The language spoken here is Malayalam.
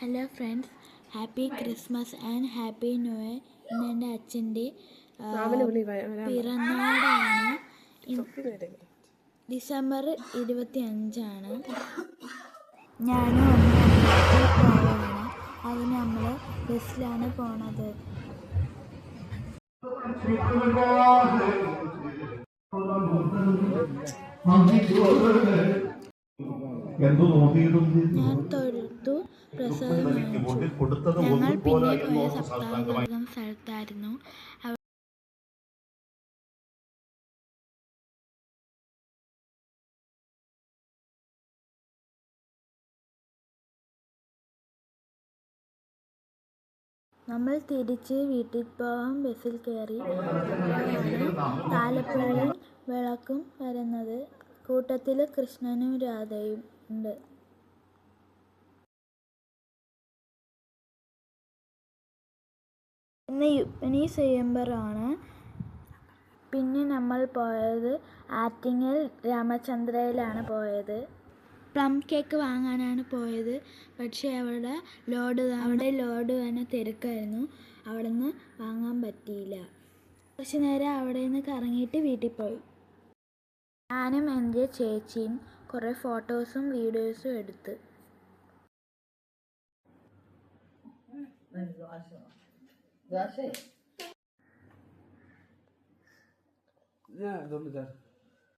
Hello friends, happy Christmas and happy new year. ഇന്ന് എൻ്റെ അച്ഛൻ്റെ പിറന്നാളാണ്. ഡിസംബർ 25. ഞാനും അമ്മയും പോവുകയാണ്. അതിന് നമ്മൾ ബസ്സിലാണ് പോണത്. ഞാൻ തൊഴുത്തു പ്രസാദം വാങ്ങിച്ചു. ഞങ്ങൾ പിന്നെ പോയ സപ്താഹം സ്ഥലത്തായിരുന്നു. നമ്മൾ തിരിച്ച് വീട്ടിൽ പോകാൻ ബസ്സിൽ കയറി. താലപ്പൊലിയും വിളക്കും വരുന്നത്. കൂട്ടത്തിൽ കൃഷ്ണനും രാധയും ഉണ്ട്. ഇനി സ്വയംവരമാണ്. പിന്നെ നമ്മൾ പോയത് ആറ്റിങ്ങൽ രാമചന്ദ്രയിലാണ് പോയത്. പ്ലം കേക്ക് വാങ്ങാനാണ് പോയത്. പക്ഷേ അവിടെ ലോഡ് തന്നെ തിരക്കായിരുന്നു. അവിടെ നിന്ന് വാങ്ങാൻ പറ്റിയില്ല. കുറച്ച് നേരം അവിടെ നിന്ന് കറങ്ങിയിട്ട് വീട്ടിൽ പോയി. ഞാനും എൻ്റെ ചേച്ചിയും കുറേ ഫോട്ടോസും വീഡിയോസും എടുത്ത്. Ya, ¿dónde está?